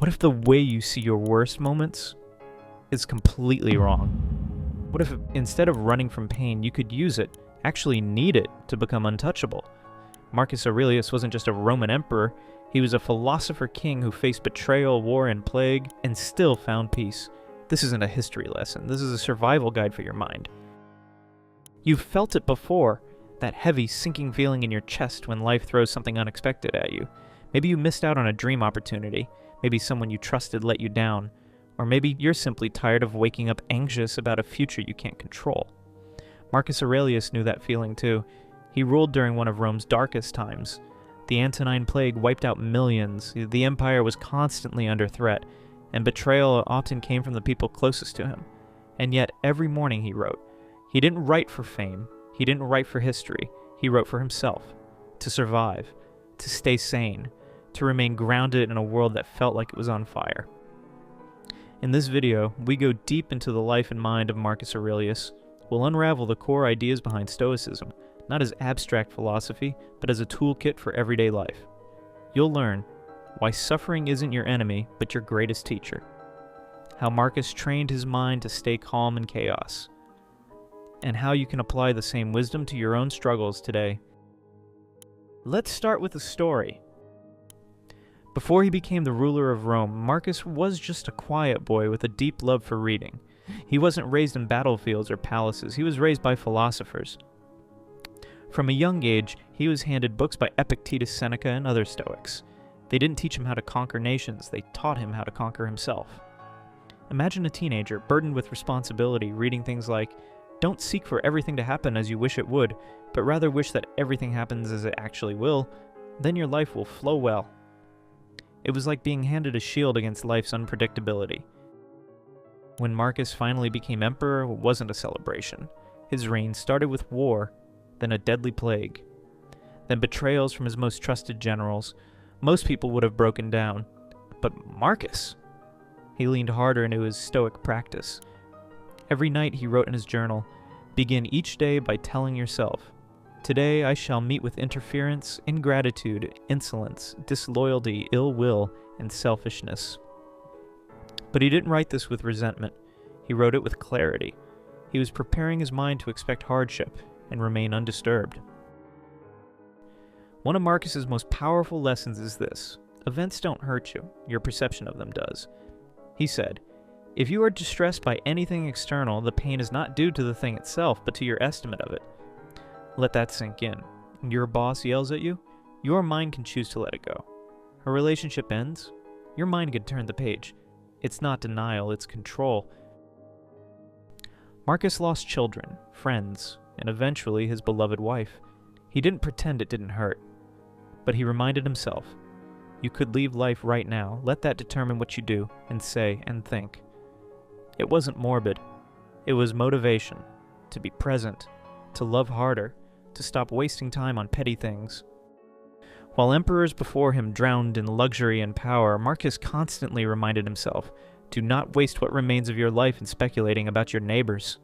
What if the way you see your worst moments is completely wrong? What if instead of running from pain, you could use it, actually need it, to become untouchable? Marcus Aurelius wasn't just a Roman emperor, he was a philosopher-king who faced betrayal, war, and plague, and still found peace. This isn't a history lesson, this is a survival guide for your mind. You've felt it before, that heavy, sinking feeling in your chest when life throws something unexpected at you. Maybe you missed out on a dream opportunity, maybe someone you trusted let you down, or maybe you're simply tired of waking up anxious about a future you can't control. Marcus Aurelius knew that feeling too. He ruled during one of Rome's darkest times. The Antonine Plague wiped out millions, the empire was constantly under threat, and betrayal often came from the people closest to him. And yet, every morning he wrote. He didn't write for fame, he didn't write for history, he wrote for himself. To survive, to stay sane, to remain grounded in a world that felt like it was on fire. In this video, we go deep into the life and mind of Marcus Aurelius. We'll unravel the core ideas behind Stoicism, not as abstract philosophy, but as a toolkit for everyday life. You'll learn why suffering isn't your enemy, but your greatest teacher. How Marcus trained his mind to stay calm in chaos. And how you can apply the same wisdom to your own struggles today. Let's start with a story. Before he became the ruler of Rome, Marcus was just a quiet boy with a deep love for reading. He wasn't raised in battlefields or palaces, he was raised by philosophers. From a young age, he was handed books by Epictetus, Seneca, and other Stoics. They didn't teach him how to conquer nations, they taught him how to conquer himself. Imagine a teenager, burdened with responsibility, reading things like, "Don't seek for everything to happen as you wish it would, but rather wish that everything happens as it actually will, then your life will flow well." It was like being handed a shield against life's unpredictability. When Marcus finally became emperor, it wasn't a celebration. His reign started with war, then a deadly plague, then betrayals from his most trusted generals. Most people would have broken down, but Marcus, he leaned harder into his Stoic practice. Every night he wrote in his journal, "Begin each day by telling yourself, 'Today I shall meet with interference, ingratitude, insolence, disloyalty, ill will, and selfishness.'" But he didn't write this with resentment. He wrote it with clarity. He was preparing his mind to expect hardship and remain undisturbed. One of Marcus's most powerful lessons is this: events don't hurt you, your perception of them does. He said, "If you are distressed by anything external, the pain is not due to the thing itself, but to your estimate of it." Let that sink in. Your boss yells at you, your mind can choose to let it go. A relationship ends, your mind can turn the page. It's not denial, it's control. Marcus lost children, friends, and eventually his beloved wife. He didn't pretend it didn't hurt, but he reminded himself, you could leave life right now, let that determine what you do, and say, and think. It wasn't morbid, it was motivation, to be present, to love harder, to stop wasting time on petty things. While emperors before him drowned in luxury and power, Marcus constantly reminded himself, do not waste what remains of your life in speculating about your neighbors.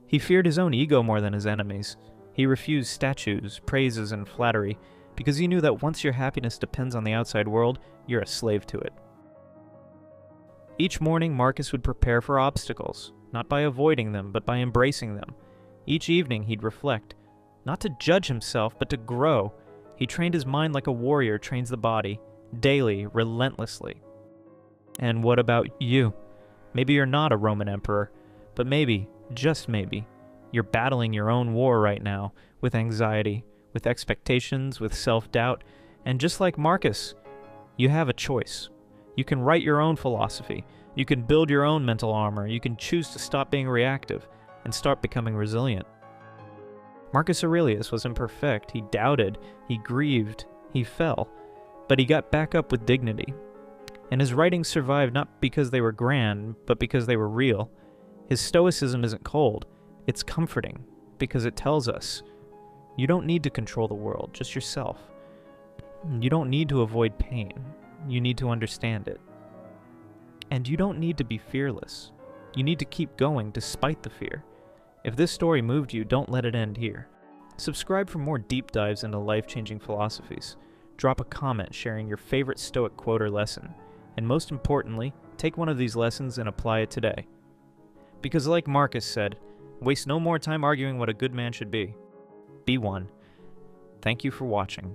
He feared his own ego more than his enemies. He refused statues, praises, and flattery, because he knew that once your happiness depends on the outside world, you're a slave to it. Each morning, Marcus would prepare for obstacles, not by avoiding them, but by embracing them. Each evening, he'd reflect, not to judge himself, but to grow. He trained his mind like a warrior trains the body, daily, relentlessly. And what about you? Maybe you're not a Roman emperor, but maybe, just maybe, you're battling your own war right now, with anxiety, with expectations, with self-doubt, and just like Marcus, you have a choice. You can write your own philosophy, you can build your own mental armor, you can choose to stop being reactive and start becoming resilient. Marcus Aurelius was imperfect, he doubted, he grieved, he fell, but he got back up with dignity. And his writings survived not because they were grand, but because they were real. His Stoicism isn't cold, it's comforting, because it tells us, you don't need to control the world, just yourself. You don't need to avoid pain, you need to understand it. And you don't need to be fearless, you need to keep going despite the fear. If this story moved you, don't let it end here. Subscribe for more deep dives into life-changing philosophies. Drop a comment sharing your favorite Stoic quote or lesson. And most importantly, take one of these lessons and apply it today. Because like Marcus said, waste no more time arguing what a good man should be. Be one. Thank you for watching.